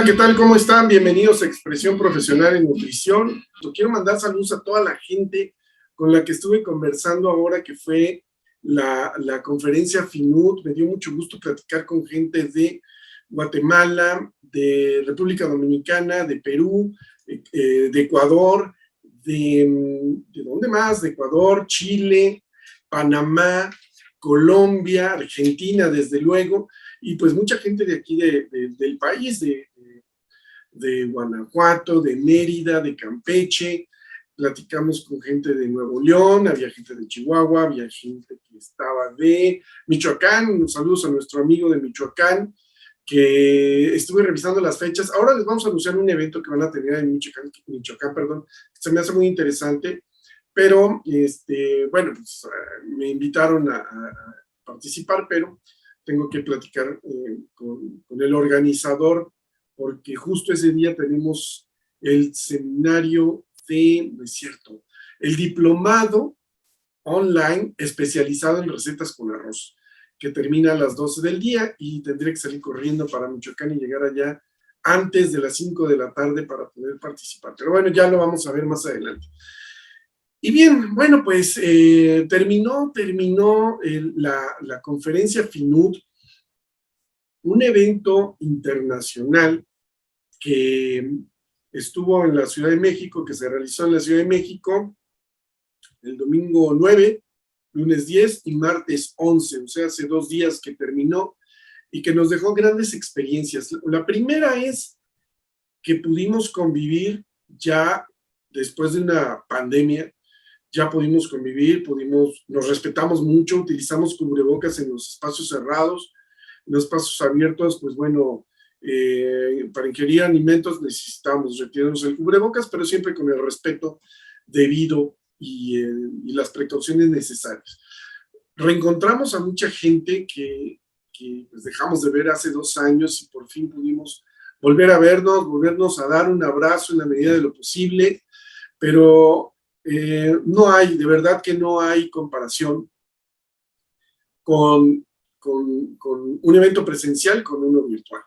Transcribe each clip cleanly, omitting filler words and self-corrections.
¿qué tal? ¿Cómo están? Bienvenidos a Expresión Profesional en Nutrición. Yo quiero mandar saludos a toda la gente con la que estuve conversando ahora que fue la conferencia FINUT. Me dio mucho gusto platicar con gente de Guatemala, de República Dominicana, de Perú, de Ecuador, ¿de dónde más? De Ecuador, Chile, Panamá, Colombia, Argentina, desde luego, y pues mucha gente de aquí del país, de Guanajuato, de Mérida, de Campeche. Platicamos con gente de Nuevo León, había gente de Chihuahua, había gente que estaba de Michoacán. Saludos a nuestro amigo de Michoacán, que estuve revisando las fechas. Ahora les vamos a anunciar un evento que van a tener en Michoacán, perdón, se me hace muy interesante, pero bueno, pues me invitaron a participar, pero tengo que platicar con el organizador, porque justo ese día tenemos el seminario no es cierto, el diplomado online especializado en recetas con arroz, que termina a las 12 del día y tendré que salir corriendo para Michoacán y llegar allá antes de las 5 de la tarde para poder participar. Pero bueno, ya lo vamos a ver más adelante. Y bien, bueno, pues terminó la conferencia FINUT, un evento internacional que estuvo en la Ciudad de México, que se realizó en la Ciudad de México el domingo 9, lunes 10 y martes 11, o sea, hace 2 días que terminó y que nos dejó grandes experiencias. La primera es que pudimos convivir ya después de una pandemia. Ya pudimos convivir, nos respetamos mucho, utilizamos cubrebocas en los espacios cerrados, en los espacios abiertos, pues bueno, para ingerir alimentos necesitamos retirarnos el cubrebocas, pero siempre con el respeto debido y las precauciones necesarias. Reencontramos a mucha gente que pues dejamos de ver hace 2 años y por fin pudimos volver a vernos, volvernos a dar un abrazo en la medida de lo posible, pero no hay, de verdad que no hay comparación con un evento presencial con uno virtual.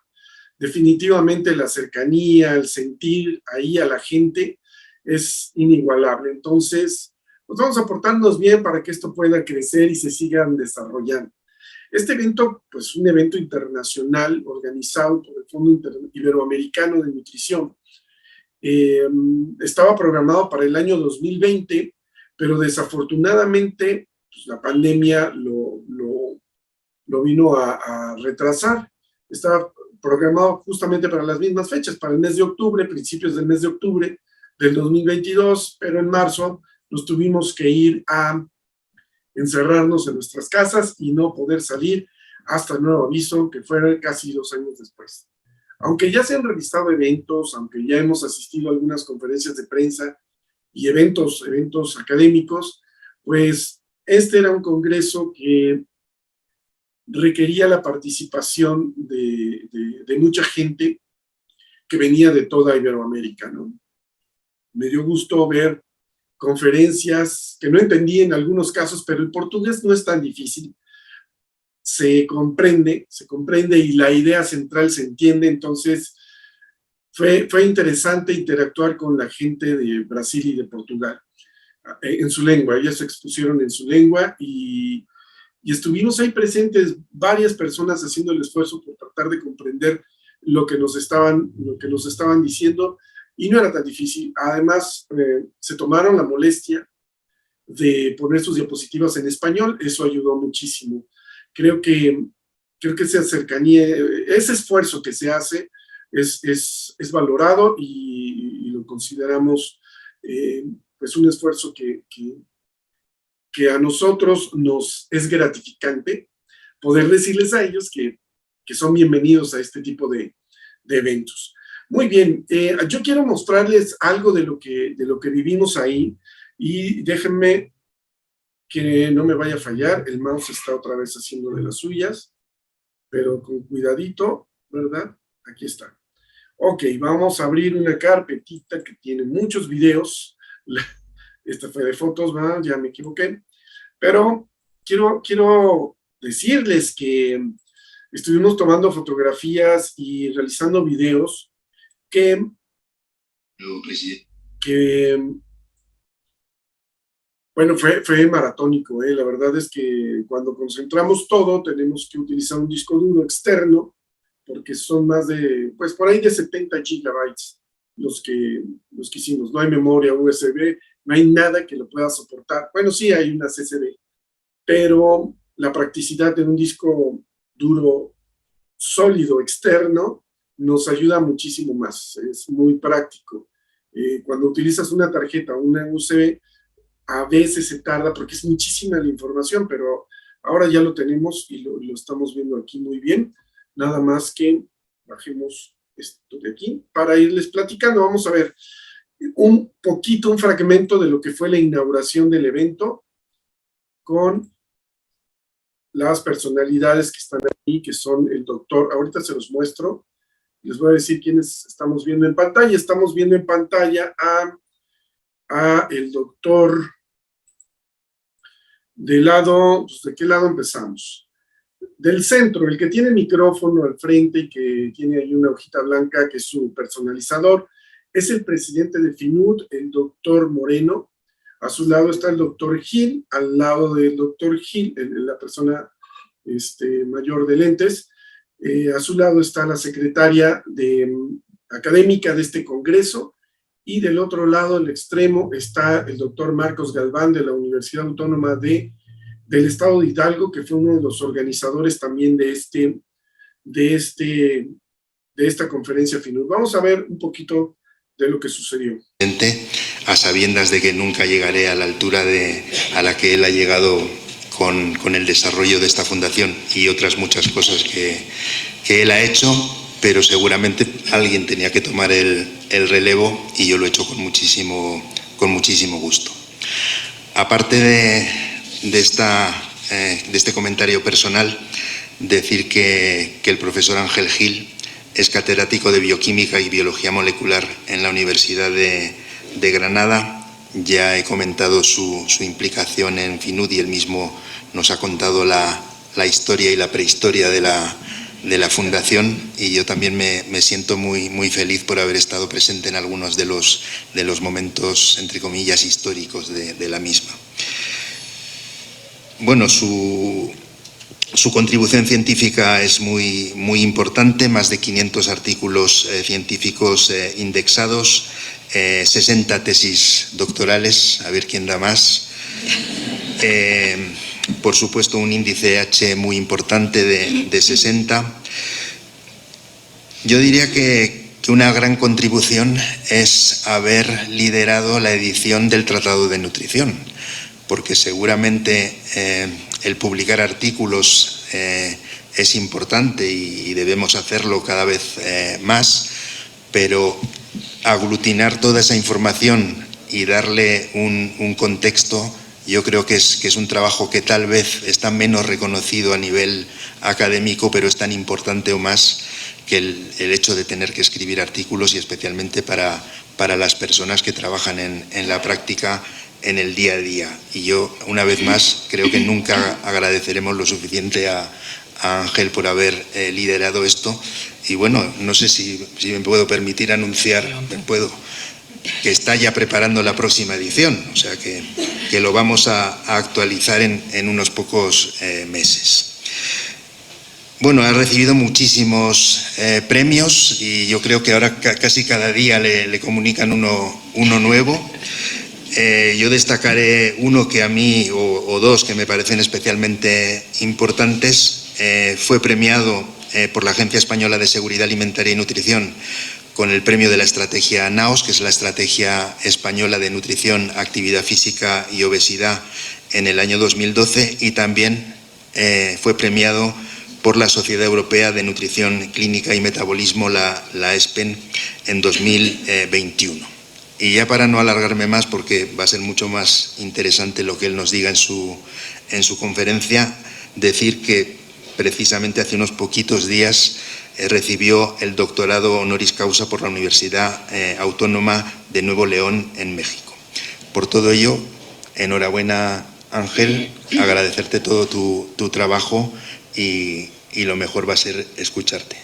Definitivamente la cercanía, el sentir ahí a la gente es inigualable. Entonces, pues vamos a portarnos bien para que esto pueda crecer y se sigan desarrollando. Este evento, pues un evento internacional organizado por el Fondo Iberoamericano de Nutrición, estaba programado para el año 2020, pero desafortunadamente pues, la pandemia lo vino a retrasar. Estaba programado justamente para las mismas fechas, para el mes de octubre, principios del mes de octubre del 2022, pero en marzo nos tuvimos que ir a encerrarnos en nuestras casas y no poder salir hasta el nuevo aviso, que fue casi 2 años después. Aunque ya se han realizado eventos, aunque ya hemos asistido a algunas conferencias de prensa y eventos académicos, pues este era un congreso que requería la participación de mucha gente que venía de toda Iberoamérica, ¿no? Me dio gusto ver conferencias que no entendí en algunos casos, pero el portugués no es tan difícil. Se comprende y la idea central se entiende. Entonces fue interesante interactuar con la gente de Brasil y de Portugal en su lengua. Ellas se expusieron en su lengua y estuvimos ahí presentes varias personas haciendo el esfuerzo por tratar de comprender lo que nos estaban diciendo, y no era tan difícil. Además, se tomaron la molestia de poner sus diapositivas en español. Eso ayudó muchísimo. Creo que esa cercanía, ese esfuerzo que se hace es valorado y lo consideramos pues un esfuerzo que a nosotros nos es gratificante poder decirles a ellos que son bienvenidos a este tipo de eventos. Muy bien, yo quiero mostrarles algo de lo que vivimos ahí, y déjenme que no me vaya a fallar. El mouse está otra vez haciendo de las suyas, pero con cuidadito, ¿verdad? Aquí está. Ok, vamos a abrir una carpetita que tiene muchos videos. Esta fue de fotos, ¿verdad? Ya me equivoqué. Pero quiero decirles que estuvimos tomando fotografías y realizando videos que bueno, fue maratónico, ¿eh? La verdad es que cuando concentramos todo tenemos que utilizar un disco duro externo, porque son más de, pues por ahí de 70 gigabytes los que hicimos. No hay memoria USB, no hay nada que lo pueda soportar. Bueno, sí hay una CCD, pero la practicidad de un disco duro sólido externo nos ayuda muchísimo más, es muy práctico. Cuando utilizas una tarjeta o una USB, a veces se tarda porque es muchísima la información, pero ahora ya lo tenemos y lo estamos viendo aquí muy bien. Nada más que bajemos esto de aquí para irles platicando. Vamos a ver un poquito, un fragmento de lo que fue la inauguración del evento con las personalidades que están aquí, que son el doctor, ahorita se los muestro, les voy a decir quiénes estamos viendo en pantalla. Estamos viendo en pantalla a el doctor. Del lado, pues, ¿de qué lado empezamos? Del centro, el que tiene micrófono al frente y que tiene ahí una hojita blanca que es su personalizador, es el presidente de FINUT, el doctor Moreno. A su lado está el doctor Gil, al lado del doctor Gil, la persona mayor de lentes. A su lado está la secretaria académica de este congreso, y del otro lado, al extremo, está el doctor Marcos Galván de la Universidad Autónoma del Estado de Hidalgo, que fue uno de los organizadores también de esta conferencia FINUT. Vamos a ver un poquito de lo que sucedió. A sabiendas de que nunca llegaré a la altura a la que él ha llegado con el desarrollo de esta fundación y otras muchas cosas que él ha hecho, pero seguramente alguien tenía que tomar el relevo y yo lo he hecho con muchísimo gusto. Aparte de este comentario personal, decir que el profesor Ángel Gil es catedrático de Bioquímica y Biología Molecular en la Universidad de Granada. Ya he comentado su implicación en FINUT y él mismo nos ha contado la historia y la prehistoria de la fundación, y yo también me siento muy feliz por haber estado presente en algunos de los momentos, entre comillas, históricos de la misma. Bueno, su contribución científica es muy importante, más de 500 artículos científicos indexados, 60 tesis doctorales, a ver quién da más. Por supuesto, un índice H muy importante de 60. Yo diría que una gran contribución es haber liderado la edición del Tratado de Nutrición, porque seguramente el publicar artículos es importante y debemos hacerlo cada vez más, pero aglutinar toda esa información y darle un contexto, yo creo que es un trabajo que tal vez está menos reconocido a nivel académico, pero es tan importante o más que el hecho de tener que escribir artículos, y especialmente para las personas que trabajan en la práctica en el día a día. Y yo, una vez más, creo que nunca agradeceremos lo suficiente a Ángel por haber liderado esto. Y bueno, no sé si me puedo permitir anunciar, que está ya preparando la próxima edición, o sea que lo vamos a actualizar en unos pocos meses. Bueno, ha recibido muchísimos premios y yo creo que ahora casi cada día le comunican uno nuevo. Yo destacaré uno que a mí, o dos que me parecen especialmente importantes. Fue premiado por la Agencia Española de Seguridad Alimentaria y Nutrición con el premio de la estrategia NAOS, que es la Estrategia Española de Nutrición, Actividad Física y Obesidad, en el año 2012, y también fue premiado por la Sociedad Europea de Nutrición Clínica y Metabolismo, la ESPEN, en 2021. Y ya para no alargarme más, porque va a ser mucho más interesante lo que él nos diga en su conferencia, decir que precisamente hace unos poquitos días recibió el doctorado honoris causa por la Universidad Autónoma de Nuevo León en México. Por todo ello, enhorabuena, Ángel, agradecerte todo tu trabajo y lo mejor va a ser escucharte.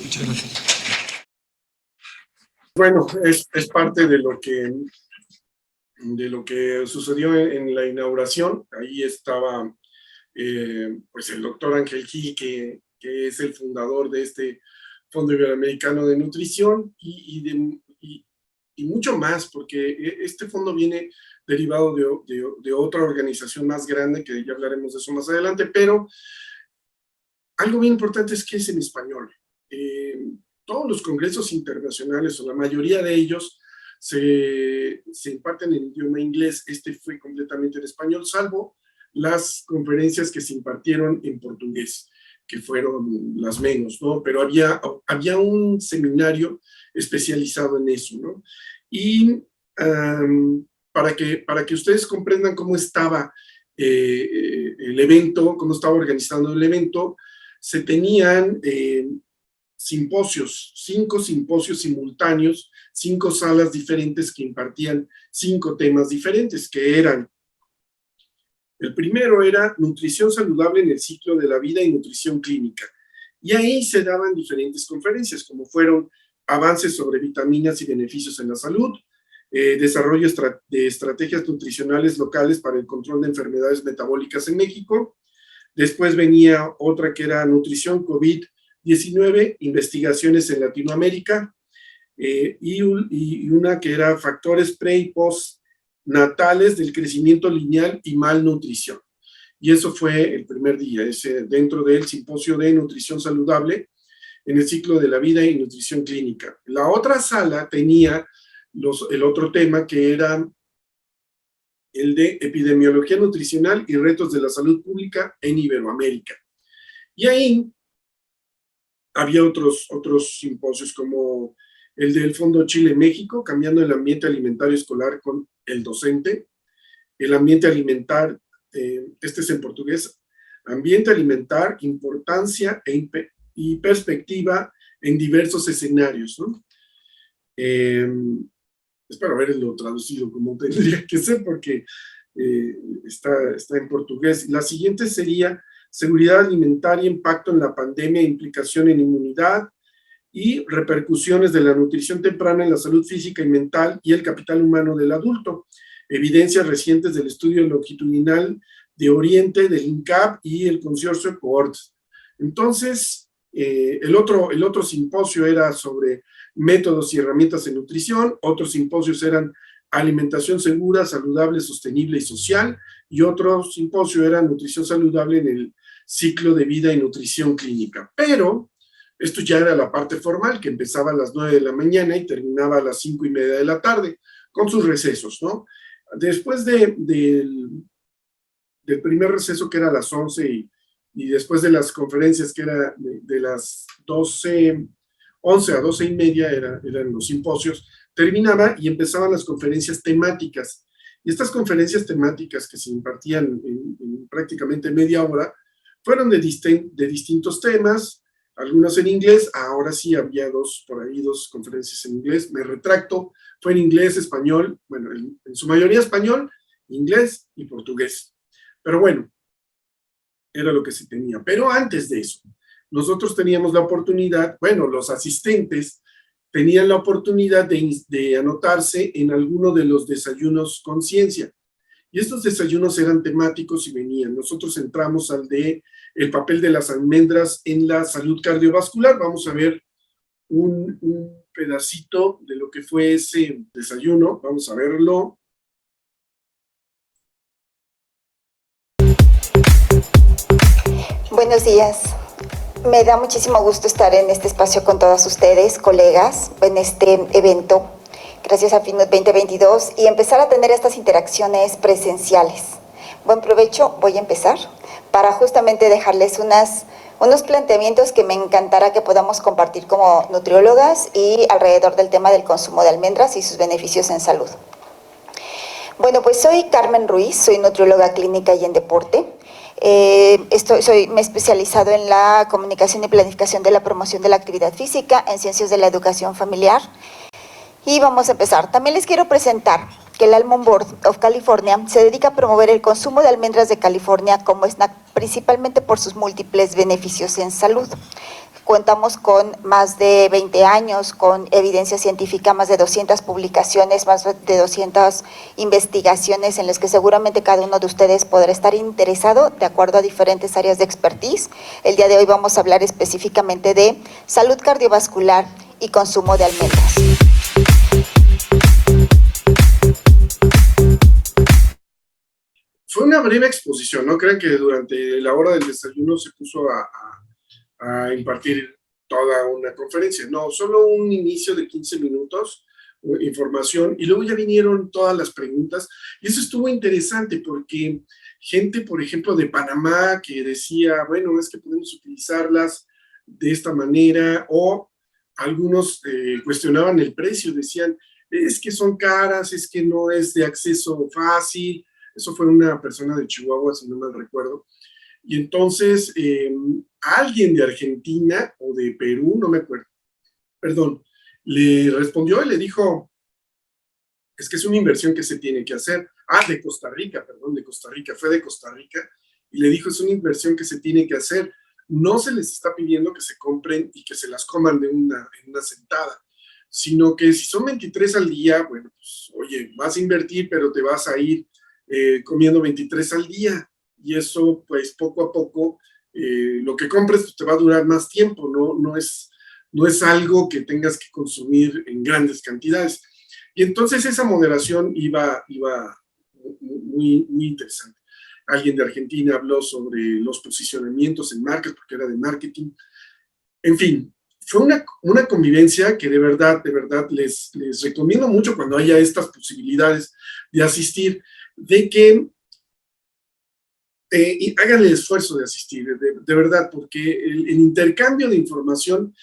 Muchas gracias. Bueno, es parte de lo que sucedió en la inauguración. Ahí estaba pues el doctor Ángel Gil, que es el fundador de este Fondo Iberoamericano de Nutrición y mucho más, porque este fondo viene derivado de otra organización más grande, que ya hablaremos de eso más adelante, pero algo bien importante es que es en español. Todos los congresos internacionales, o la mayoría de ellos, se imparten en idioma inglés. Este fue completamente en español, salvo las conferencias que se impartieron en portugués, que fueron las menos, ¿no? Pero había un seminario especializado en eso, ¿no? Y para que ustedes comprendan cómo estaba el evento, cómo estaba organizando el evento, se tenían simposios, 5 simposios simultáneos, 5 salas diferentes que impartían 5 temas diferentes, que eran: el primero era nutrición saludable en el ciclo de la vida y nutrición clínica. Y ahí se daban diferentes conferencias, como fueron avances sobre vitaminas y beneficios en la salud, desarrollo de estrategias nutricionales locales para el control de enfermedades metabólicas en México. Después venía otra que era nutrición COVID-19, investigaciones en Latinoamérica, y una que era factores pre y postnatales del crecimiento lineal y malnutrición. Y eso fue el primer día, dentro del simposio de nutrición saludable en el ciclo de la vida y nutrición clínica. La otra sala tenía el otro tema, que era el de epidemiología nutricional y retos de la salud pública en Iberoamérica. Y ahí había otros simposios, como el del Fondo Chile-México, cambiando el ambiente alimentario escolar con el docente, el ambiente alimentar, este es en portugués, ambiente alimentar, importancia y perspectiva en diversos escenarios, ¿no? Espero haberlo traducido como tendría que ser, porque está en portugués. La siguiente sería seguridad alimentaria, impacto en la pandemia, implicación en inmunidad y repercusiones de la nutrición temprana en la salud física y mental y el capital humano del adulto. Evidencias recientes del estudio longitudinal de Oriente, del INCAP y el consorcio Cohort. Entonces, el otro simposio era sobre métodos y herramientas en nutrición, otros simposios eran alimentación segura, saludable, sostenible y social, y otro simposio era nutrición saludable en el ciclo de vida y nutrición clínica. Pero esto ya era la parte formal, que empezaba a las 9 de la mañana y terminaba a las 5:30 de la tarde, con sus recesos, ¿no? Después del primer receso, que era a las 11, y después de las conferencias, que era de las 11 a 12:30, eran los simposios, terminaba y empezaban las conferencias temáticas. Y estas conferencias temáticas, que se impartían en prácticamente media hora, fueron de distintos temas, algunas en inglés. Ahora sí había dos conferencias en inglés, me retracto, fue en inglés, español, bueno, en su mayoría español, inglés y portugués. Pero bueno, era lo que se tenía. Pero antes de eso, nosotros teníamos la oportunidad, bueno, los asistentes tenían la oportunidad de anotarse en alguno de los desayunos conciencia. Y estos desayunos eran temáticos y venían. Nosotros entramos al de el papel de las almendras en la salud cardiovascular. Vamos a ver un pedacito de lo que fue ese desayuno. Vamos a verlo. Buenos días. Me da muchísimo gusto estar en este espacio con todos ustedes, colegas, en este evento, gracias a FINUT 2022, y empezar a tener estas interacciones presenciales. Buen provecho, voy a empezar para justamente dejarles unos planteamientos que me encantará que podamos compartir como nutriólogas y alrededor del tema del consumo de almendras y sus beneficios en salud. Bueno, pues soy Carmen Ruiz, soy nutrióloga clínica y en deporte. Me he especializado en la comunicación y planificación de la promoción de la actividad física, en ciencias de la educación familiar. Y vamos a empezar. También les quiero presentar que el Almond Board of California se dedica a promover el consumo de almendras de California como snack, principalmente por sus múltiples beneficios en salud. Contamos con más de 20 años, con evidencia científica, más de 200 publicaciones, más de 200 investigaciones en las que seguramente cada uno de ustedes podrá estar interesado de acuerdo a diferentes áreas de expertise. El día de hoy vamos a hablar específicamente de salud cardiovascular y consumo de almendras. Fue una breve exposición, no crean que durante la hora del desayuno se puso a impartir toda una conferencia, no, solo un inicio de 15 minutos, información, y luego ya vinieron todas las preguntas, y eso estuvo interesante porque gente, por ejemplo, de Panamá que decía, bueno, es que podemos utilizarlas de esta manera, o algunos cuestionaban el precio, decían, es que son caras, es que no es de acceso fácil. Eso fue una persona de Chihuahua, si no mal recuerdo. Y entonces, alguien de Argentina o de Perú, no me acuerdo, perdón, le respondió y le dijo, es que es una inversión que se tiene que hacer. De Costa Rica, perdón, de Costa Rica, fue de Costa Rica, y le dijo, es una inversión que se tiene que hacer. No se les está pidiendo que se compren y que se las coman en una sentada, sino que si son 23 al día, bueno, pues, oye, vas a invertir, pero te vas a ir comiendo 23 al día, y eso pues poco a poco lo que compres pues, te va a durar más tiempo, no es algo que tengas que consumir en grandes cantidades. Y entonces esa moderación iba muy interesante. Alguien de Argentina habló sobre los posicionamientos en marcas, porque era de marketing. En fin, fue una convivencia que de verdad les recomiendo mucho cuando haya estas posibilidades de asistir, de que hagan el esfuerzo de asistir, de verdad, porque el intercambio de información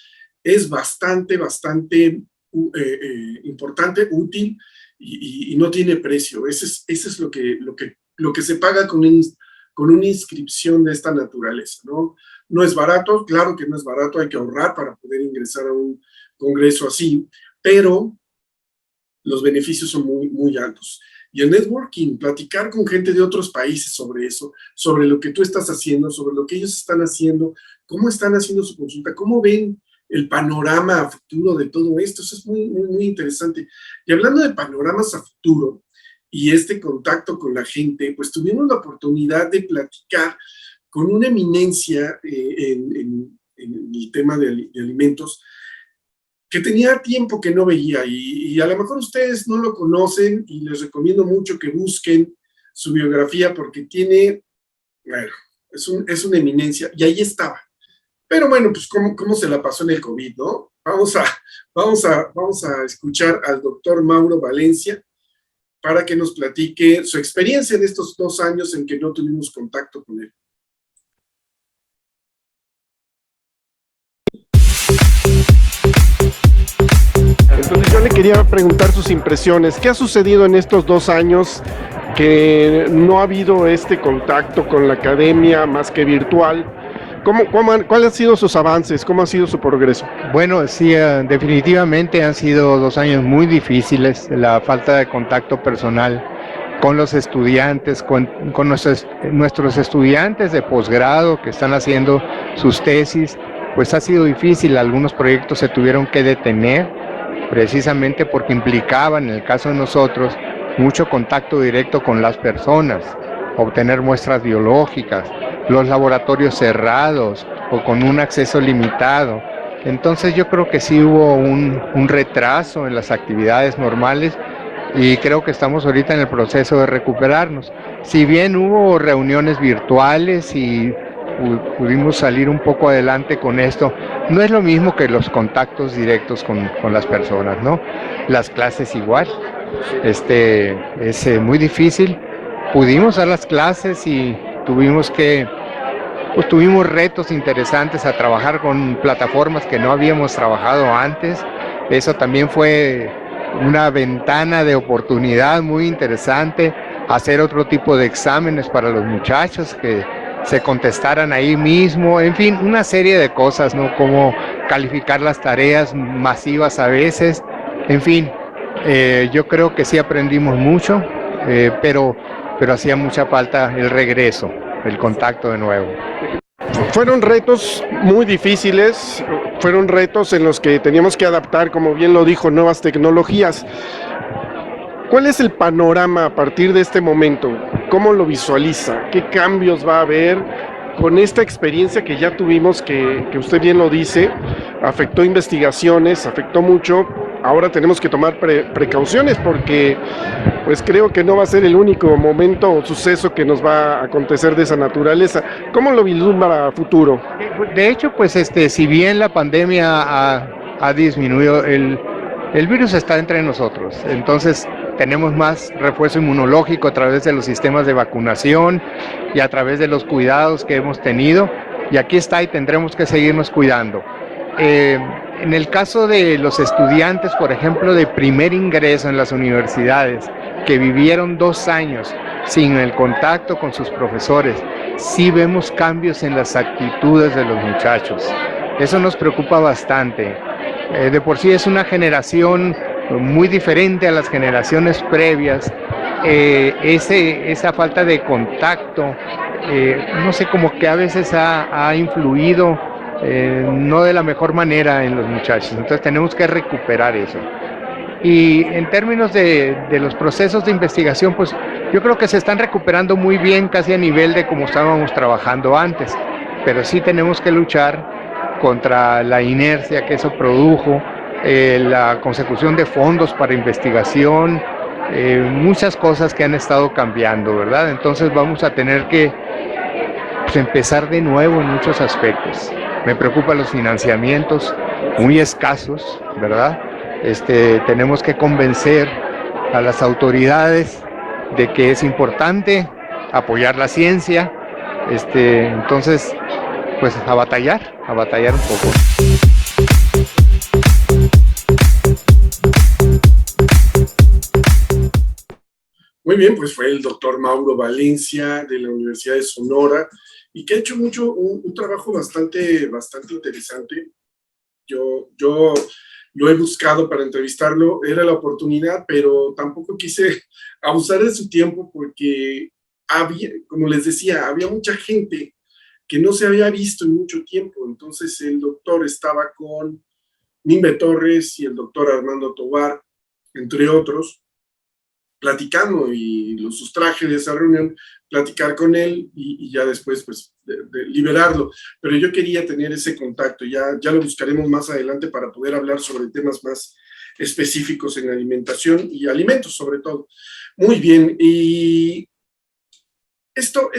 es bastante importante, útil y no tiene precio. Ese es lo que se paga con una inscripción de esta naturaleza, ¿no? No es barato, claro que no es barato, hay que ahorrar para poder ingresar a un congreso así, pero los beneficios son muy altos. Y el networking, platicar con gente de otros países sobre eso, sobre lo que tú estás haciendo, sobre lo que ellos están haciendo, cómo están haciendo su consulta, cómo ven el panorama a futuro de todo esto, eso es muy interesante. Y hablando de panoramas a futuro y este contacto con la gente, pues tuvimos la oportunidad de platicar con una eminencia en el tema de alimentos, que tenía tiempo que no veía, y a lo mejor ustedes no lo conocen, y les recomiendo mucho que busquen su biografía, porque bueno, es una eminencia, y ahí estaba. Pero bueno, pues cómo se la pasó en el COVID, ¿no? Vamos a escuchar al doctor Mauro Valencia para que nos platique su experiencia en estos 2 años en que no tuvimos contacto con él. Entonces yo le quería preguntar sus impresiones. ¿Qué ha sucedido en estos 2 años que no ha habido este contacto con la academia más que virtual? ¿Cuáles han sido sus avances? ¿Cómo ha sido su progreso? Bueno, sí, definitivamente han sido 2 años muy difíciles. La falta de contacto personal con los estudiantes, con nuestros estudiantes de posgrado que están haciendo sus tesis, pues ha sido difícil. Algunos proyectos se tuvieron que detener precisamente porque implicaban, en el caso de nosotros, mucho contacto directo con las personas, obtener muestras biológicas, los laboratorios cerrados o con un acceso limitado. Entonces yo creo que sí hubo un retraso en las actividades normales, y creo que estamos ahorita en el proceso de recuperarnos. Si bien hubo reuniones virtuales y pudimos salir un poco adelante con esto, no es lo mismo que los contactos directos con las personas, ¿no? Las clases igual, es muy difícil. Pudimos dar las clases y tuvimos retos interesantes a trabajar con plataformas que no habíamos trabajado antes. Eso también fue una ventana de oportunidad muy interesante, hacer otro tipo de exámenes para los muchachos que se contestaran ahí mismo, en fin, una serie de cosas, ¿no? Como calificar las tareas masivas a veces, en fin, yo creo que sí aprendimos mucho, pero hacía mucha falta el regreso, el contacto de nuevo. Fueron retos muy difíciles, fueron retos en los que teníamos que adaptar, como bien lo dijo, nuevas tecnologías. ¿Cuál es el panorama a partir de este momento? ¿Cómo lo visualiza? ¿Qué cambios va a haber con esta experiencia que ya tuvimos, que usted bien lo dice, afectó investigaciones, afectó mucho? Ahora tenemos que tomar precauciones porque pues creo que no va a ser el único momento o suceso que nos va a acontecer de esa naturaleza. ¿Cómo lo vislumbra a futuro? De hecho, pues si bien la pandemia ha disminuido, el virus está entre nosotros, entonces tenemos más refuerzo inmunológico a través de los sistemas de vacunación y a través de los cuidados que hemos tenido, y aquí está y tendremos que seguirnos cuidando. En el caso de los estudiantes, por ejemplo, de primer ingreso en las universidades, que vivieron 2 años sin el contacto con sus profesores, sí vemos cambios en las actitudes de los muchachos. Eso nos preocupa bastante. De por sí es una generación muy diferente a las generaciones previas. Esa falta de contacto, no sé, como que a veces ha influido no de la mejor manera en los muchachos. Entonces tenemos que recuperar eso. Y en términos de los procesos de investigación, pues yo creo que se están recuperando muy bien, casi a nivel de como estábamos trabajando antes, pero sí tenemos que luchar contra la inercia que eso produjo, la consecución de fondos para investigación, muchas cosas que han estado cambiando, ¿verdad? Entonces vamos a tener que pues, empezar de nuevo en muchos aspectos. Me preocupan los financiamientos muy escasos, ¿verdad? Tenemos que convencer a las autoridades de que es importante apoyar la ciencia, entonces, pues a batallar un poco. Muy bien, pues fue el doctor Mauro Valencia de la Universidad de Sonora y que ha hecho un trabajo bastante interesante. Yo lo he buscado para entrevistarlo, era la oportunidad, pero tampoco quise abusar de su tiempo porque había, como les decía, había mucha gente que no se había visto en mucho tiempo. Entonces el doctor estaba con Nimbe Torres y el doctor Armando Tovar, entre otros, platicando, y lo sustraje de esa reunión, platicar con él y ya después pues de liberarlo. Pero yo quería tener ese contacto, ya lo buscaremos más adelante para poder hablar sobre temas más específicos en alimentación y alimentos sobre todo. Muy bien, y esto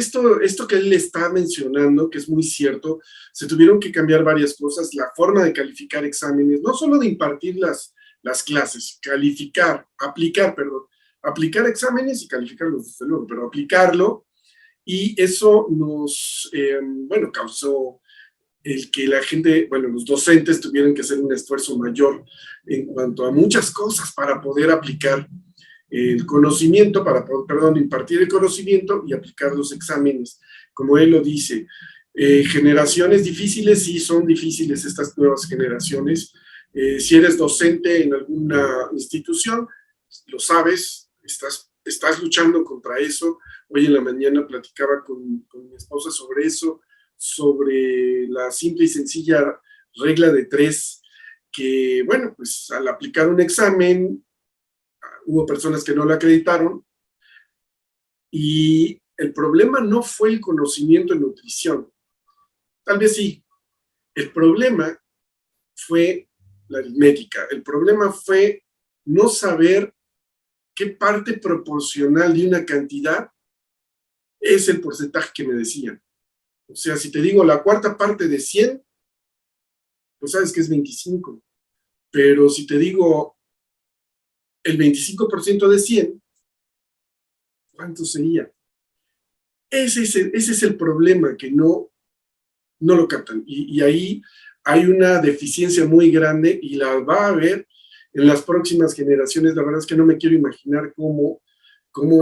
que él le está mencionando, que es muy cierto, se tuvieron que cambiar varias cosas, la forma de calificar exámenes, no solo de impartir las clases, aplicar exámenes y calificarlos, desde luego, pero aplicarlo, y eso causó el que la gente, los docentes tuvieran que hacer un esfuerzo mayor en cuanto a muchas cosas para poder aplicar el conocimiento, impartir el conocimiento y aplicar los exámenes. Como él lo dice, generaciones difíciles, sí son difíciles estas nuevas generaciones. Si eres docente en alguna institución, lo sabes, estás luchando contra eso. Hoy en la mañana platicaba con mi esposa sobre eso, sobre la simple y sencilla regla de 3, que, pues al aplicar un examen, hubo personas que no lo acreditaron, y el problema no fue el conocimiento en nutrición, tal vez sí, el problema fue la aritmética, el problema fue no saber qué parte proporcional de una cantidad es el porcentaje que me decían. O sea, si te digo la cuarta parte de 100, pues sabes que es 25. Pero si te digo el 25% de 100, ¿cuánto sería? Ese es el problema, que no lo captan. Y ahí hay una deficiencia muy grande y la va a haber en las próximas generaciones. La verdad es que no me quiero imaginar cómo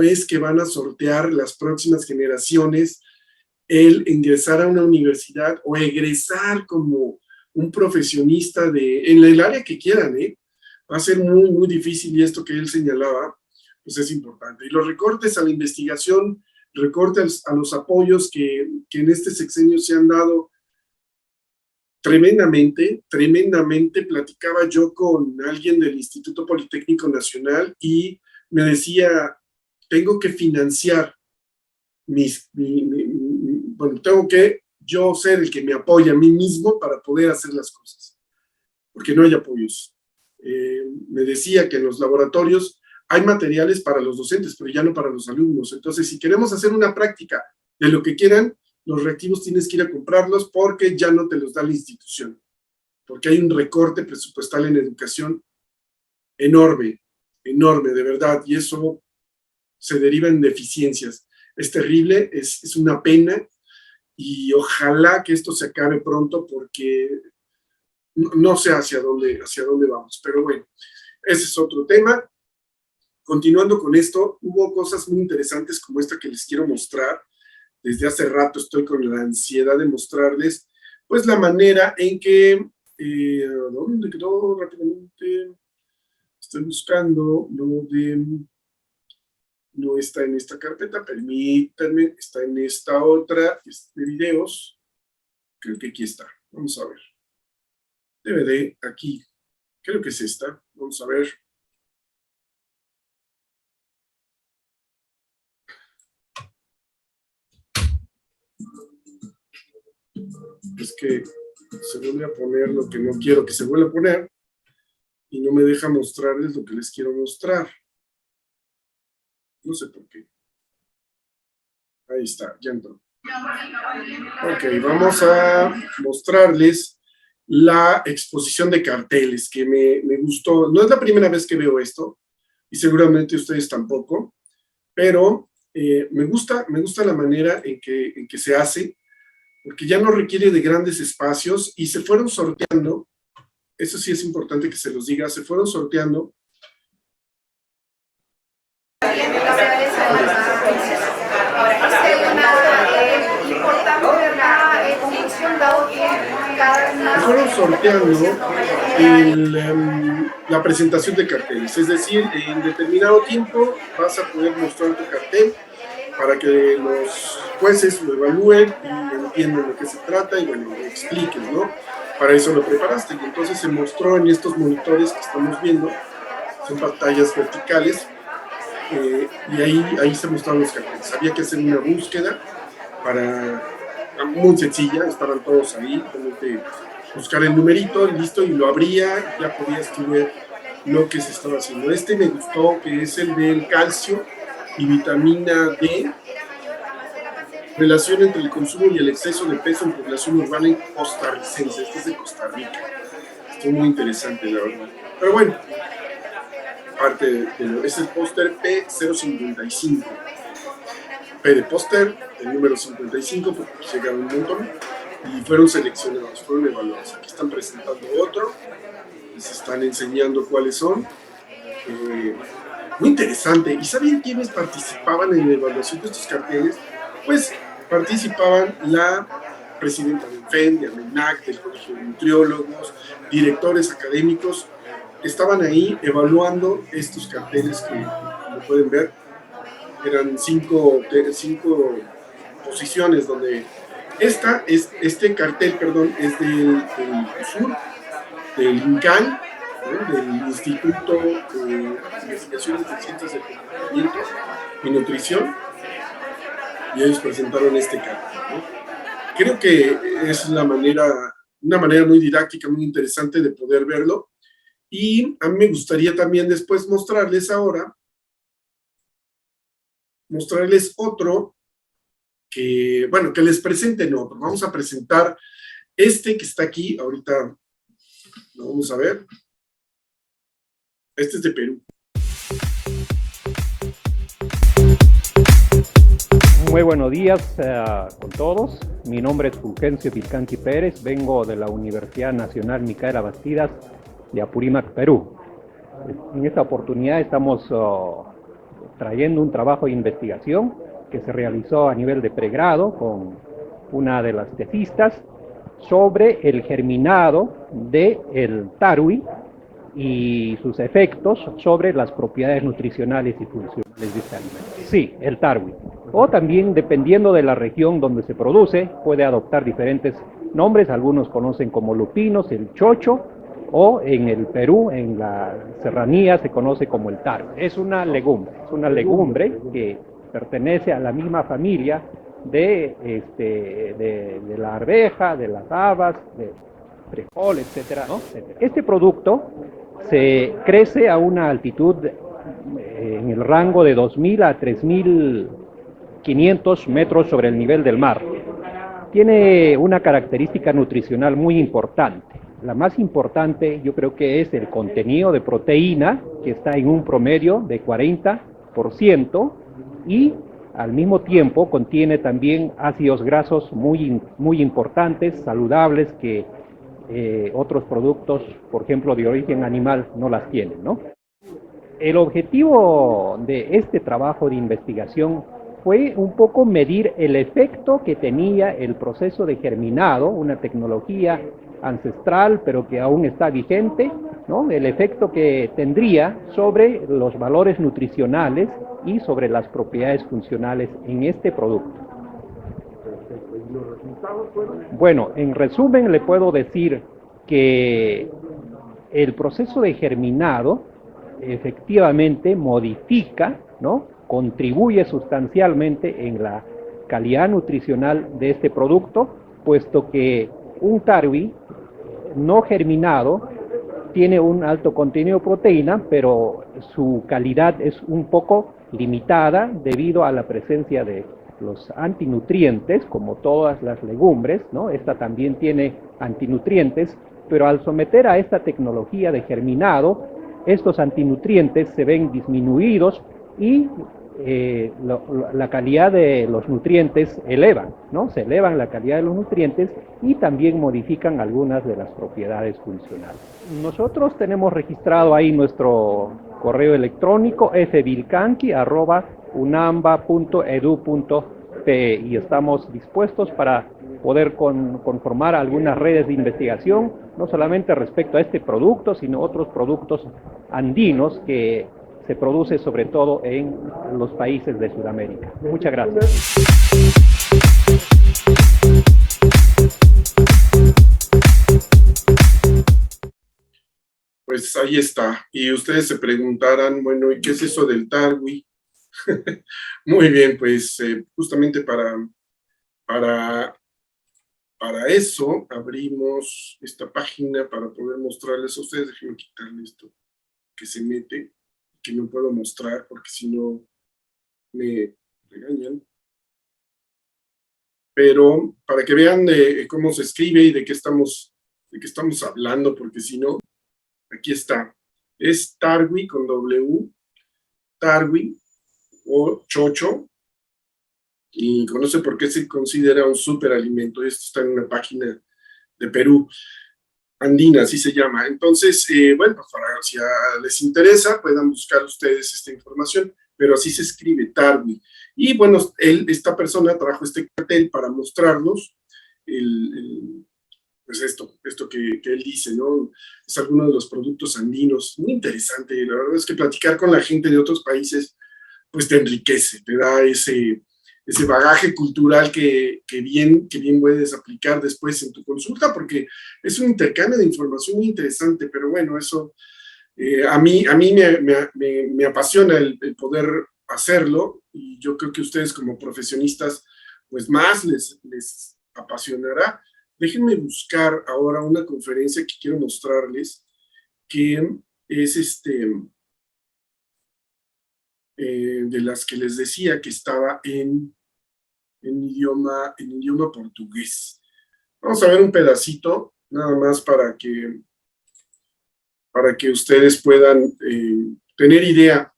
es que van a sortear las próximas generaciones el ingresar a una universidad o egresar como un profesionista en el área que quieran, va a ser muy difícil, y esto que él señalaba, pues es importante. Y los recortes a la investigación recorte a los apoyos que en este sexenio se han dado tremendamente. Platicaba yo con alguien del Instituto Politécnico Nacional y me decía, tengo que financiar bueno, tengo que yo ser el que me apoya a mí mismo para poder hacer las cosas, porque no hay apoyos. Me decía que en los laboratorios hay materiales para los docentes, pero ya no para los alumnos. Entonces, si queremos hacer una práctica de lo que quieran, los reactivos tienes que ir a comprarlos porque ya no te los da la institución, porque hay un recorte presupuestal en educación enorme, de verdad, y eso se deriva en deficiencias. Es terrible, es una pena, y ojalá que esto se acabe pronto porque no sé hacia dónde vamos, pero bueno, ese es otro tema. Continuando con esto, hubo cosas muy interesantes como esta que les quiero mostrar. Desde hace rato estoy con la ansiedad de mostrarles, pues, la manera en que, ¿dónde quedó rápidamente? Estoy buscando lo de, no está en esta carpeta, permítanme, está en esta otra de videos. Creo que aquí está, vamos a ver. DVD, aquí, creo que es esta, vamos a ver. Es que se vuelve a poner lo que no quiero que se vuelva a poner y no me deja mostrarles lo que les quiero mostrar. No sé por qué. Ahí está, ya entró. Ok, vamos a mostrarles la exposición de carteles que me gustó. No es la primera vez que veo esto y seguramente ustedes tampoco, pero me gusta la manera en que se hace, porque ya no requiere de grandes espacios y se fueron sorteando. Eso sí es importante que se los diga, se fueron sorteando. Se fueron sorteando la presentación de carteles, es decir, en determinado tiempo vas a poder mostrar tu cartel para que los jueces lo evalúen y entiendan de qué se trata y, bueno, lo expliquen, ¿no? Para eso lo preparaste. Y entonces se mostró en estos monitores que estamos viendo, son pantallas verticales, y ahí se mostraron los carteles. Había que hacer una búsqueda muy sencilla, estaban todos ahí, solamente buscar el numerito, listo, y lo abría, ya podías ver lo que se estaba haciendo. Este me gustó, que es el del calcio y vitamina D, relación entre el consumo y el exceso de peso en población urbana costarricense. Este es de Costa Rica. Esto es muy interesante, la verdad. Pero bueno, es el póster P055. P de póster, el número 55, porque llegaron un montón y fueron seleccionados, fueron evaluados. Aquí están presentando otro, les están enseñando cuáles son. Muy interesante. ¿Y saben quiénes participaban en la evaluación de estos carteles? Pues participaban la presidenta del FEN, de AMENAC, del Colegio de Nutriólogos, directores académicos, estaban ahí evaluando estos carteles que, como pueden ver, eran cinco posiciones, donde este cartel, es del sur, del INCAN, ¿no? Del Instituto de Investigaciones de Ciencias del Comportamiento y Nutrición, y ellos presentaron este cartel, ¿no? Creo que es una manera muy didáctica, muy interesante de poder verlo, y a mí me gustaría también después mostrarles otro que les presenten otro. Vamos a presentar este que está aquí, ahorita lo vamos a ver. Este es de Perú. Muy buenos días con todos. Mi nombre es Fulgencio Vilcanqui Pérez, vengo de la Universidad Nacional Micaela Bastidas de Apurímac, Perú. En esta oportunidad estamos trayendo un trabajo de investigación que se realizó a nivel de pregrado con una de las tesistas sobre el germinado del tarwi y sus efectos sobre las propiedades nutricionales y funcionales de este alimento. Sí, el tarwi. o también dependiendo de la región donde se produce, puede adoptar diferentes nombres. Algunos conocen como lupinos, el chocho, o en el Perú, en la serranía, se conoce como el taro. Es una legumbre que pertenece a la misma familia de la arveja, de las habas, de frijol, etcétera, ¿no? Este producto se crece a una altitud en el rango de 2.000 a 3.500 metros sobre el nivel del mar. Tiene una característica nutricional muy importante. La más importante yo creo que es el contenido de proteína, que está en un promedio de 40%, y al mismo tiempo contiene también ácidos grasos muy importantes, saludables, que otros productos, por ejemplo, de origen animal, no las tienen, ¿no? El objetivo de este trabajo de investigación fue un poco medir el efecto que tenía el proceso de germinado, una tecnología ancestral pero que aún está vigente, ¿no? El efecto que tendría sobre los valores nutricionales y sobre las propiedades funcionales en este producto. ¿Y los resultados fueron? Bueno, en resumen le puedo decir que el proceso de germinado efectivamente modifica, ¿no?, contribuye sustancialmente en la calidad nutricional de este producto, puesto que un tarwi no germinado tiene un alto contenido de proteína, pero su calidad es un poco limitada debido a la presencia de los antinutrientes, como todas las legumbres, ¿no? Esta también tiene antinutrientes, pero al someter a esta tecnología de germinado, estos antinutrientes se ven disminuidos y la calidad de los nutrientes elevan, ¿no? Se elevan la calidad de los nutrientes y también modifican algunas de las propiedades funcionales. Nosotros tenemos registrado ahí nuestro correo electrónico fvilcanqui@unamba.edu.pe y estamos dispuestos para poder conformar algunas redes de investigación, no solamente respecto a este producto, sino otros productos andinos que se produce sobre todo en los países de Sudamérica. Muchas gracias. Pues ahí está. Y ustedes se preguntarán, bueno, ¿y qué es eso del tarwi? Muy bien, pues justamente para eso abrimos esta página para poder mostrarles a ustedes. Déjenme quitarle esto que se mete, que no puedo mostrar porque si no me regañan. Pero para que vean cómo se escribe y de qué estamos hablando, porque si no, aquí está. Es tarwi con W, tarwi o chocho, y conoce por qué se considera un superalimento. Esto está en una página de Perú, andina, así se llama. Entonces, bueno, pues si les interesa, puedan buscar ustedes esta información, pero así se escribe, tarwi. Y bueno, esta persona trajo este cartel para mostrarnos pues esto que él dice, ¿no? Es alguno de los productos andinos, muy interesante. La verdad es que platicar con la gente de otros países, pues te enriquece, te da ese bagaje cultural que bien puedes aplicar después en tu consulta, porque es un intercambio de información muy interesante, pero bueno, eso a mí me apasiona el poder hacerlo, y yo creo que ustedes como profesionistas, pues más les apasionará. Déjenme buscar ahora una conferencia que quiero mostrarles, que es de las que les decía que estaba en idioma portugués. Vamos a ver un pedacito, nada más para que ustedes puedan tener idea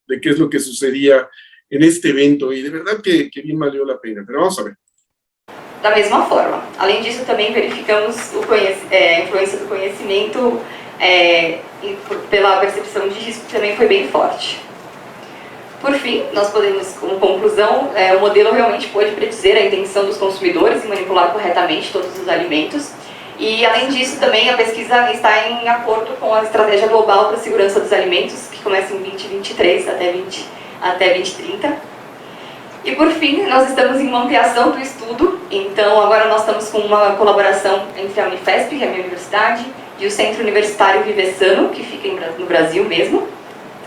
de qué es lo que sucedía en este evento, y de verdad que bien valió la pena, pero vamos a ver. Da mesma forma. Além disso, também verificamos a influência do conhecimento pela percepção de risco, que também foi bem forte. Por fim, nós podemos, como conclusão, o modelo realmente pode predizer a intenção dos consumidores e manipular corretamente todos os alimentos. E, além disso, também a pesquisa está em acordo com a Estratégia Global para a Segurança dos Alimentos, que começa em 2023 até 2030. E por fim, nós estamos em manutenção do estudo, então agora nós estamos com uma colaboração entre a Unifesp, que é a minha universidade, e o Centro Universitário Vivesano, que fica no Brasil mesmo.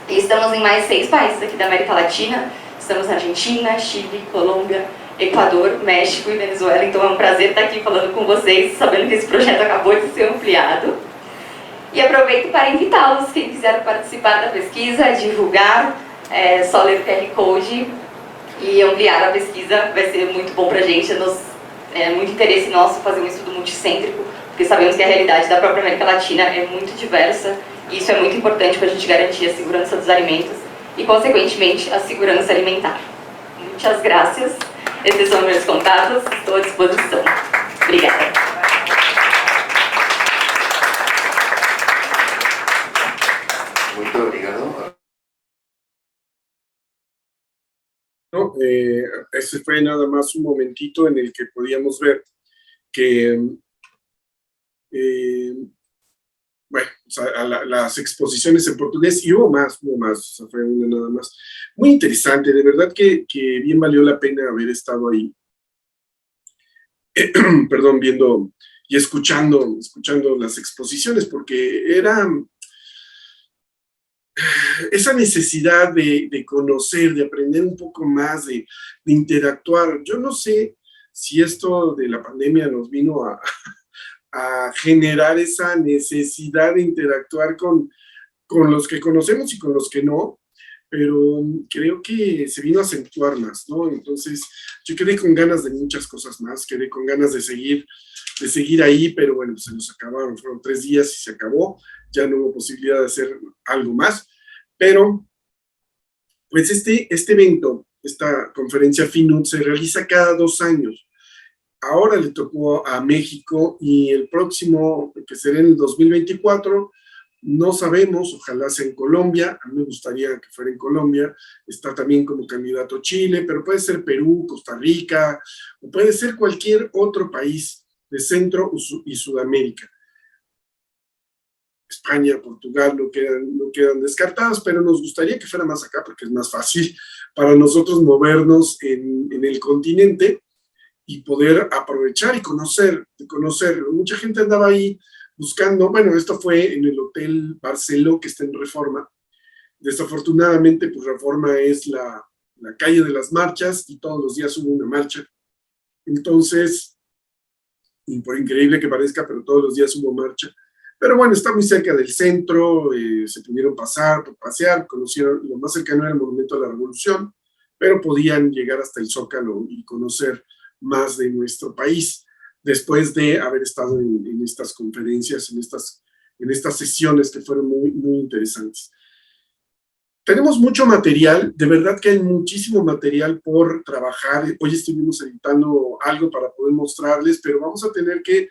E estamos em mais 6 países aqui da América Latina, estamos na Argentina, Chile, Colômbia, Equador, México e Venezuela, então é um prazer estar aqui falando com vocês, sabendo que esse projeto acabou de ser ampliado. E aproveito para invitá-los, quem quiser participar da pesquisa, divulgar, só ler o QR Code e ampliar a pesquisa, vai ser muito bom para a gente, é muito interesse nosso fazer um estudo multicêntrico, porque sabemos que a realidade da própria América Latina é muito diversa, e isso é muito importante para a gente garantir a segurança dos alimentos e, consequentemente, a segurança alimentar. Muitas graças, esses são meus contatos, estou à disposição. Obrigada. Muito obrigado. ¿No? Ese fue nada más un momentito en el que podíamos ver que, bueno, o sea, las exposiciones en portugués, y hubo más, o sea, fue una nada más. Muy interesante, de verdad que bien valió la pena haber estado ahí, perdón, viendo y escuchando las exposiciones, porque era esa necesidad de conocer, de aprender un poco más, de interactuar. Yo no sé si esto de la pandemia nos vino a generar esa necesidad de interactuar con los que conocemos y con los que no, pero creo que se vino a acentuar más, ¿no? Entonces, yo quedé con ganas de muchas cosas más, quedé con ganas de seguir ahí, pero bueno, se nos acabaron, fueron 3 días y se acabó, ya no hubo posibilidad de hacer algo más, pero pues este evento, esta conferencia FINUT se realiza cada 2 años. Ahora le tocó a México y el próximo, que será en el 2024, no sabemos, ojalá sea en Colombia, a mí me gustaría que fuera en Colombia, está también como candidato Chile, pero puede ser Perú, Costa Rica, o puede ser cualquier otro país de Centro y Sudamérica. España, Portugal no quedan descartadas, pero nos gustaría que fuera más acá porque es más fácil para nosotros movernos en el continente y poder aprovechar y conocer. Mucha gente andaba ahí buscando, bueno, esto fue en el Hotel Barceló, que está en Reforma. Desafortunadamente, pues Reforma es la calle de las marchas y todos los días hubo una marcha. Entonces, y por increíble que parezca, pero todos los días hubo marcha. Pero bueno, está muy cerca del centro, se pudieron pasear, conocieron, lo más cercano era el Monumento a la Revolución, pero podían llegar hasta el Zócalo y conocer más de nuestro país, después de haber estado en estas conferencias, en estas sesiones que fueron muy, muy interesantes. Tenemos mucho material, de verdad que hay muchísimo material por trabajar. Hoy estuvimos editando algo para poder mostrarles, pero vamos a tener que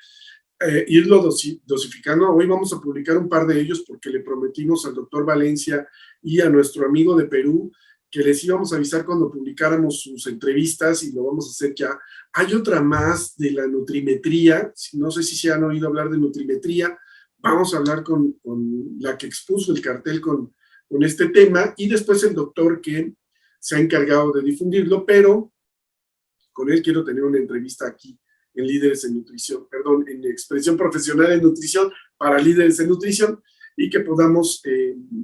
irlo dosificando. Hoy vamos a publicar un par de ellos porque le prometimos al doctor Valencia y a nuestro amigo de Perú que les íbamos a avisar cuando publicáramos sus entrevistas, y lo vamos a hacer ya. Hay otra más de la nutrimetría, no sé si se han oído hablar de nutrimetría, vamos a hablar con la que expuso el cartel con este tema, y después el doctor que se ha encargado de difundirlo, pero con él quiero tener una entrevista aquí en Líderes en Nutrición, perdón, en Expresión Profesional en Nutrición para Líderes en Nutrición, y que podamos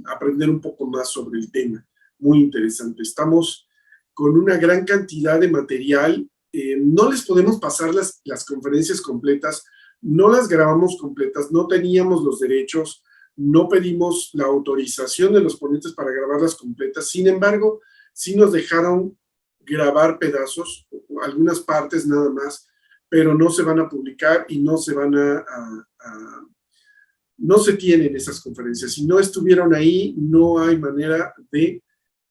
aprender un poco más sobre el tema. Muy interesante. Estamos con una gran cantidad de material. No les podemos pasar las conferencias completas, no las grabamos completas, no teníamos los derechos, no pedimos la autorización de los ponentes para grabarlas completas. Sin embargo, sí nos dejaron grabar pedazos, algunas partes nada más, pero no se van a publicar y no se van no se tienen esas conferencias. Si no estuvieron ahí, no hay manera de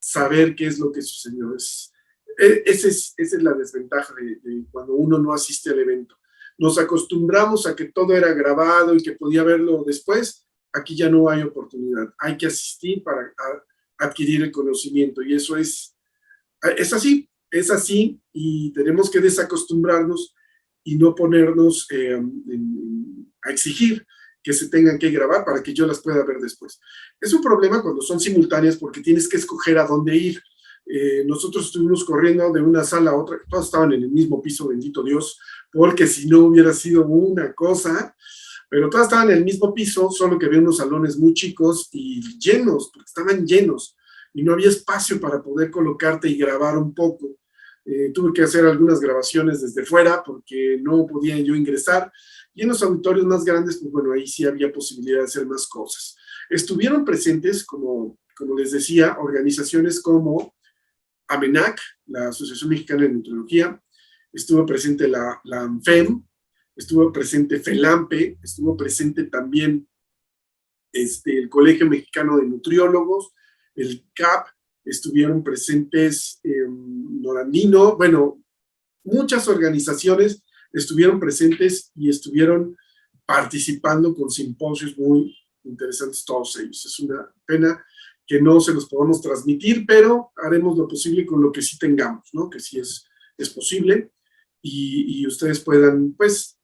saber qué es lo que sucedió. Esa es la desventaja de cuando uno no asiste al evento. Nos acostumbramos a que todo era grabado y que podía verlo después. Aquí ya no hay oportunidad. Hay que asistir para adquirir el conocimiento, y eso es así, y tenemos que desacostumbrarnos y no ponernos a exigir que se tengan que grabar para que yo las pueda ver después. Es un problema cuando son simultáneas porque tienes que escoger a dónde ir. nosotros estuvimos corriendo de una sala a otra, todos estaban en el mismo piso, bendito Dios, porque si no hubiera sido una cosa, pero todas estaban en el mismo piso, solo que había unos salones muy chicos y llenos, porque estaban llenos, y no había espacio para poder colocarte y grabar un poco. Tuve que hacer algunas grabaciones desde fuera porque no podía yo ingresar, y en los auditorios más grandes, pues bueno, ahí sí había posibilidad de hacer más cosas. Estuvieron presentes, como les decía, organizaciones como AMENAC, la Asociación Mexicana de Nutriología, estuvo presente la ANFEM, estuvo presente FELAMPE, estuvo presente también el Colegio Mexicano de Nutriólogos, el CAP, estuvieron presentes Norandino, bueno, muchas organizaciones estuvieron presentes y estuvieron participando con simposios muy interesantes todos ellos. Es una pena que no se los podamos transmitir, pero haremos lo posible con lo que sí tengamos, ¿no? Que sí es posible y ustedes puedan, pues,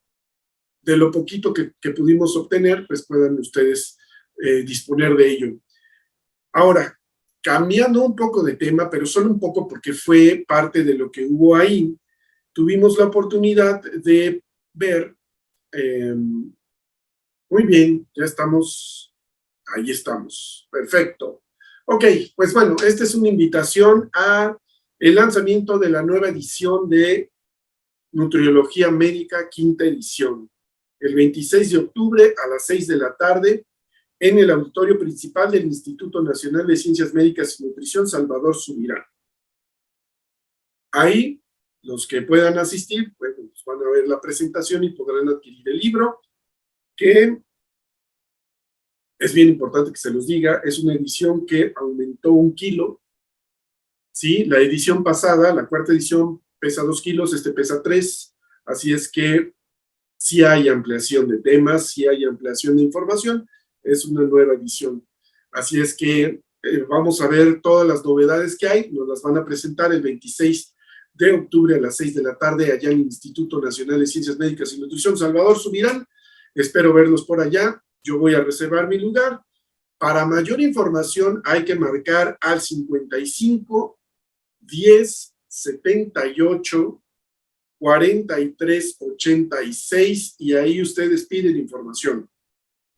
de lo poquito que pudimos obtener, pues puedan ustedes disponer de ello. Ahora, cambiando un poco de tema, pero solo un poco porque fue parte de lo que hubo ahí, tuvimos la oportunidad de ver, muy bien, ya estamos, ahí estamos, perfecto. Ok, pues bueno, esta es una invitación a el lanzamiento de la nueva edición de Nutriología Médica, quinta edición, el 26 de octubre a las 6 de la tarde, en el auditorio principal del Instituto Nacional de Ciencias Médicas y Nutrición, Salvador Subirán. Ahí, los que puedan asistir, pues van a ver la presentación y podrán adquirir el libro, que es bien importante que se los diga, es una edición que aumentó 1 kilo, ¿sí? La edición pasada, la cuarta edición, pesa 2 kilos, pesa 3, así es que sí hay ampliación de temas, sí hay ampliación de información, es una nueva edición. Así es que vamos a ver todas las novedades que hay, nos las van a presentar el 26 de octubre a las 6 de la tarde allá en el Instituto Nacional de Ciencias Médicas y Nutrición, Salvador Subirán. Espero verlos por allá, yo voy a reservar mi lugar. Para mayor información hay que marcar al 55 10 78 43 86 y ahí ustedes piden información.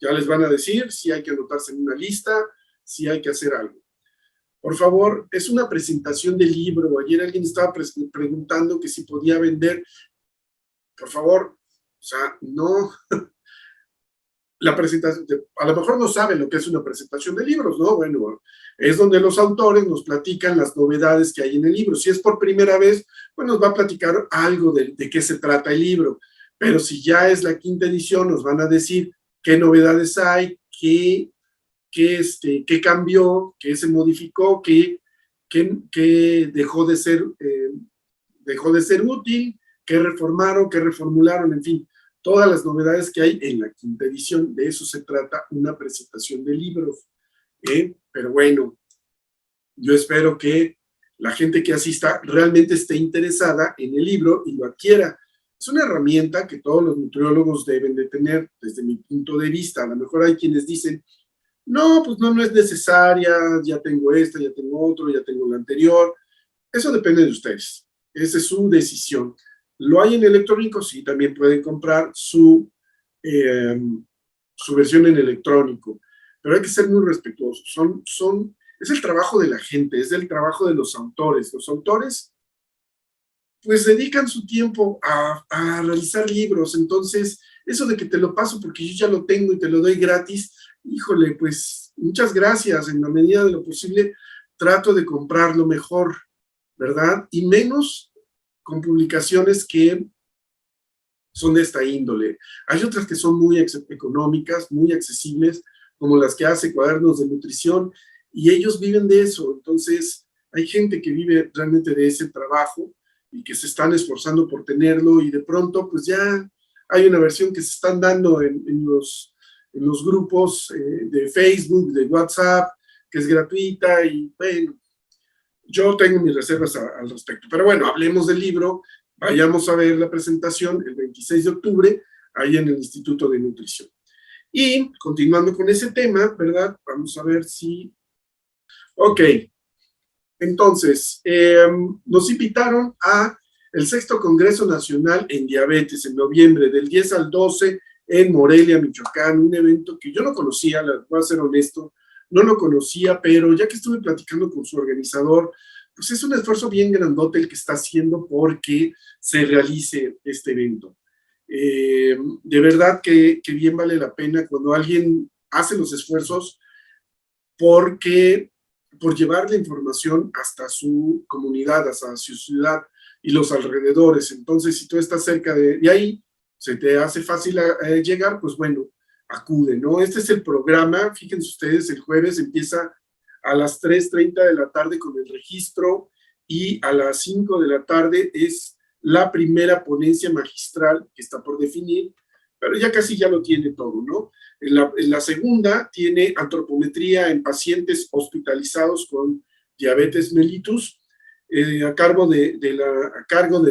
Ya les van a decir si hay que anotarse en una lista, si hay que hacer algo. Por favor, es una presentación de libro. Ayer alguien estaba preguntando que si podía vender. Por favor, o sea, no. La presentación, a lo mejor no saben lo que es una presentación de libros, ¿no? Bueno, es donde los autores nos platican las novedades que hay en el libro. Si es por primera vez, pues nos va a platicar algo de qué se trata el libro. Pero si ya es la quinta edición, nos van a decir qué novedades hay, qué cambió, qué se modificó, qué dejó de ser útil, qué reformaron, qué reformularon, en fin, todas las novedades que hay en la quinta edición. De eso se trata una presentación de libros. Pero bueno, yo espero que la gente que asista realmente esté interesada en el libro y lo adquiera. Es una herramienta que todos los nutriólogos deben de tener, desde mi punto de vista. A lo mejor hay quienes dicen, no, pues no es necesaria, ya tengo esta, ya tengo otro, ya tengo la anterior. Eso depende de ustedes. Esa es su decisión. ¿Lo hay en electrónico? Sí, también pueden comprar su versión en electrónico. Pero hay que ser muy respetuosos. Es el trabajo de la gente, es el trabajo de los autores. Los autores, pues, dedican su tiempo a realizar libros. Entonces, eso de que te lo paso porque yo ya lo tengo y te lo doy gratis, híjole, pues, muchas gracias. En la medida de lo posible, trato de comprarlo mejor, ¿verdad? Y menos con publicaciones que son de esta índole. Hay otras que son muy económicas, muy accesibles, como las que hace Cuadernos de Nutrición, y ellos viven de eso. Entonces, hay gente que vive realmente de ese trabajo y que se están esforzando por tenerlo, y de pronto, pues ya hay una versión que se están dando en los grupos de Facebook, de WhatsApp, que es gratuita, y bueno, yo tengo mis reservas al respecto. Pero bueno, hablemos del libro, vayamos a ver la presentación el 26 de octubre, ahí en el Instituto de Nutrición. Y continuando con ese tema, ¿verdad? Vamos a ver si... Ok. Entonces, nos invitaron a el 6º Congreso Nacional en Diabetes en noviembre, del 10 al 12 en Morelia, Michoacán, un evento que yo no conocía, voy a ser honesto, no lo conocía, pero ya que estuve platicando con su organizador, pues es un esfuerzo bien grandote el que está haciendo porque se realice este evento. De verdad que bien vale la pena cuando alguien hace los esfuerzos por llevar la información hasta su comunidad, hasta su ciudad y los alrededores. Entonces, si tú estás cerca de ahí, se te hace fácil llegar, pues bueno, acude, ¿no? Este es el programa, fíjense ustedes, el jueves empieza a las 3:30 de la tarde con el registro y a las 5 de la tarde es la primera ponencia magistral que está por definir, pero ya casi ya lo tiene todo, ¿no? En la segunda tiene antropometría en pacientes hospitalizados con diabetes mellitus, a cargo de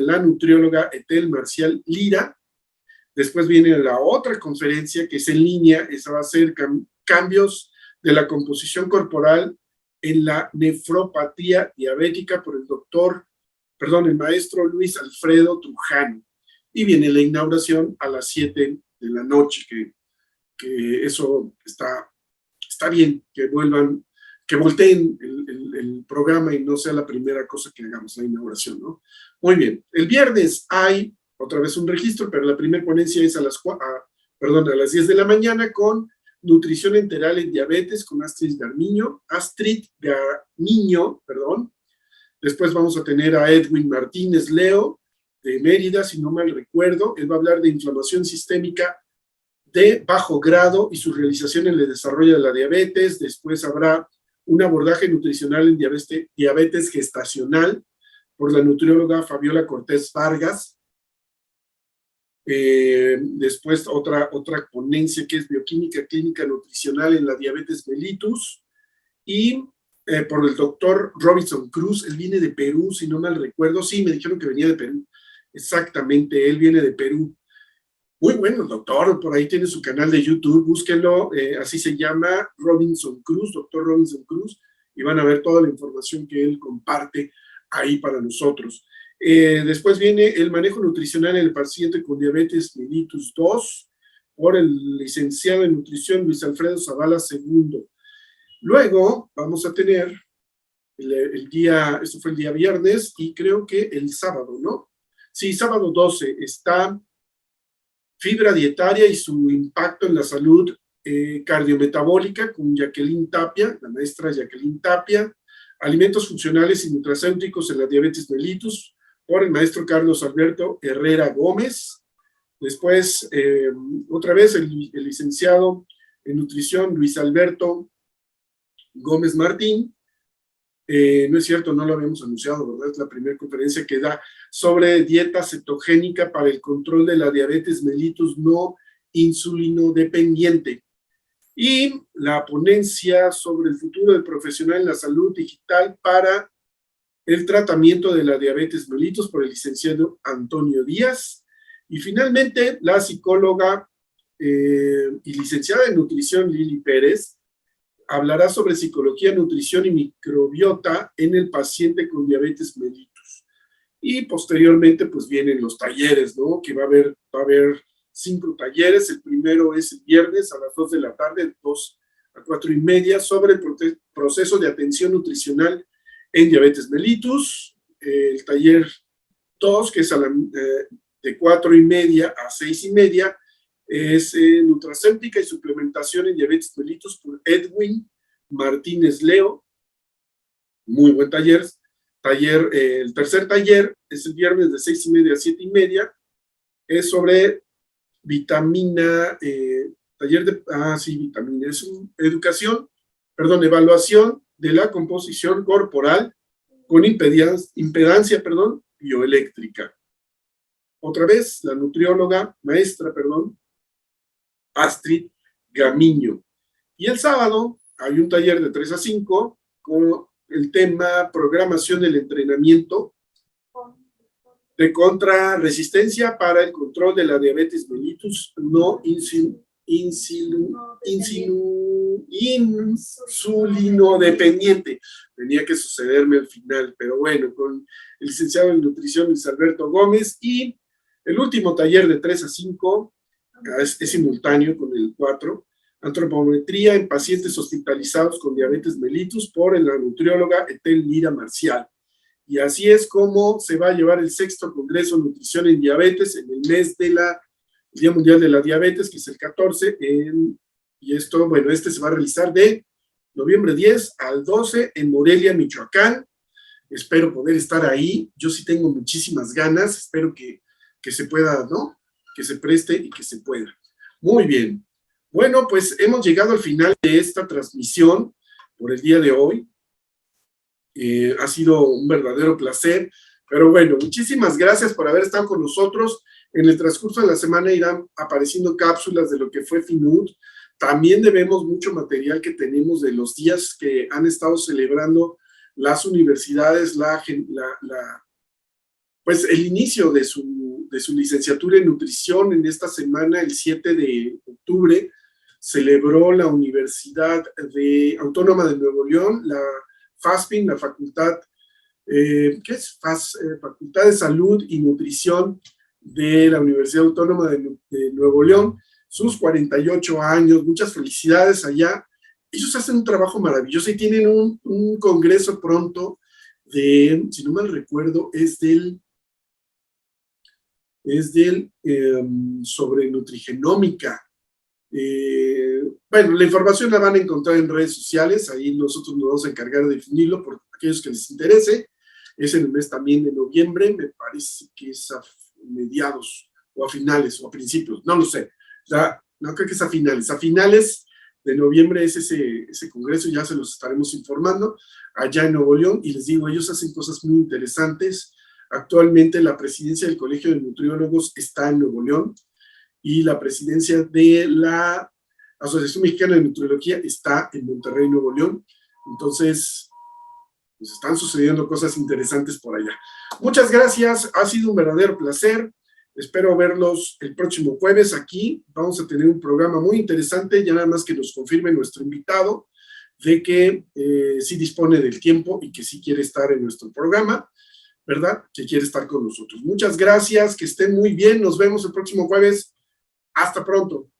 la nutrióloga Etel Marcial Lira. Después viene la otra conferencia que es en línea, esa va a ser cambios de la composición corporal en la nefropatía diabética por el maestro Luis Alfredo Trujano. Y viene la inauguración a las 7 de la noche, que eso está bien, que volteen el programa y no sea la primera cosa que hagamos, la inauguración, ¿no? Muy bien, el viernes hay otra vez un registro, pero la primera ponencia es a las 10 de la mañana con nutrición enteral en diabetes con Astrid Garmiño. Después vamos a tener a Edwin Martínez Leo, de Mérida, si no mal recuerdo. Él va a hablar de inflamación sistémica de bajo grado y su realización en el desarrollo de la diabetes. Después habrá un abordaje nutricional en diabetes gestacional por la nutrióloga Fabiola Cortés Vargas. Después otra ponencia que es bioquímica clínica nutricional en la diabetes mellitus y por el doctor Robinson Cruz. Él viene de Perú, si no mal recuerdo. Sí, me dijeron que venía de Perú. Exactamente, él viene de Perú. Muy bueno el doctor, por ahí tiene su canal de YouTube, búsquenlo, así se llama, Robinson Cruz, doctor Robinson Cruz, y van a ver toda la información que él comparte ahí para nosotros. Después viene el manejo nutricional en el paciente con diabetes mellitus 2 por el licenciado en nutrición Luis Alfredo Zavala II. Luego vamos a tener esto fue el día viernes y creo que el sábado, ¿no? Sí, sábado 12 está fibra dietaria y su impacto en la salud cardiometabólica con Jacqueline Tapia, la maestra Jacqueline Tapia, alimentos funcionales y nutracéuticos en la diabetes mellitus por el maestro Carlos Alberto Herrera Gómez. Después, otra vez, el licenciado en nutrición Luis Alberto Gómez Martín. No es cierto, no lo habíamos anunciado, ¿verdad? Es la primera conferencia que da sobre dieta cetogénica para el control de la diabetes mellitus no insulinodependiente. Y la ponencia sobre el futuro del profesional en la salud digital para el tratamiento de la diabetes mellitus por el licenciado Antonio Díaz. Y finalmente, la psicóloga y licenciada en nutrición Lili Pérez hablará sobre psicología, nutrición y microbiota en el paciente con diabetes mellitus. Y posteriormente, pues vienen los talleres, ¿no? Que va a haber 5 talleres. El primero es el viernes a las 2 de la tarde, de 2 a 4:30, sobre el proceso de atención nutricional en diabetes mellitus. El taller 2, que es de 4:30 a 6:30, es nutracéutica y suplementación en diabetes mellitus por Edwin Martínez Leo. Muy buen taller. El tercer taller es el viernes de 6:30 a 7:30. Es sobre vitamina, vitamina. Es evaluación de la composición corporal con impedancia bioeléctrica. Otra vez, la nutrióloga, Astrid Gamiño. Y el sábado hay un taller de 3 a 5 con el tema programación del entrenamiento de contrarresistencia para el control de la diabetes mellitus no insulinodependiente. Tenía que sucederme al final, pero bueno, con el licenciado en nutrición Luis Alberto Gómez, y el último taller de 3 a 5 es simultáneo con el 4, antropometría en pacientes hospitalizados con diabetes mellitus por la nutrióloga Etel Lira Marcial. Y así es como se va a llevar el 6º Congreso Nutrición en Diabetes en el mes de el Día Mundial de la Diabetes, que es el 14, y esto, bueno, este se va a realizar de noviembre 10 al 12 en Morelia, Michoacán. Espero poder estar ahí. Yo sí tengo muchísimas ganas. Espero que se pueda, ¿no? Que se preste y que se pueda. Muy bien. Bueno, pues hemos llegado al final de esta transmisión por el día de hoy. Ha sido un verdadero placer. Pero bueno, muchísimas gracias por haber estado con nosotros. En el transcurso de la semana irán apareciendo cápsulas de lo que fue FINUT. También debemos mucho material que tenemos de los días que han estado celebrando las universidades, pues el inicio de su licenciatura en nutrición. En esta semana, el 7 de octubre, celebró la Universidad Autónoma de Nuevo León, la FASPIN, la Facultad, ¿qué es? Facultad de Salud y Nutrición de la Universidad Autónoma de Nuevo León, sus 48 años. Muchas felicidades allá. Ellos hacen un trabajo maravilloso y tienen un congreso pronto si no mal recuerdo, sobre nutrigenómica. Bueno, la información la van a encontrar en redes sociales, ahí nosotros nos vamos a encargar de definirlo por aquellos que les interese. Es en el mes también de noviembre, me parece que es a mediados o a finales o a principios, no lo sé. No creo que es a finales de noviembre es ese congreso, ya se los estaremos informando allá en Nuevo León. Y les digo, ellos hacen cosas muy interesantes. Actualmente la presidencia del Colegio de Nutriólogos está en Nuevo León y la presidencia de la Asociación Mexicana de Nutriología está en Monterrey, Nuevo León. Entonces, pues están sucediendo cosas interesantes por allá. Muchas gracias, ha sido un verdadero placer. Espero verlos el próximo jueves aquí. Vamos a tener un programa muy interesante, ya nada más que nos confirme nuestro invitado de que sí dispone del tiempo y que sí quiere estar en nuestro programa, ¿verdad? Que quiere estar con nosotros. Muchas gracias, que estén muy bien. Nos vemos el próximo jueves. Hasta pronto.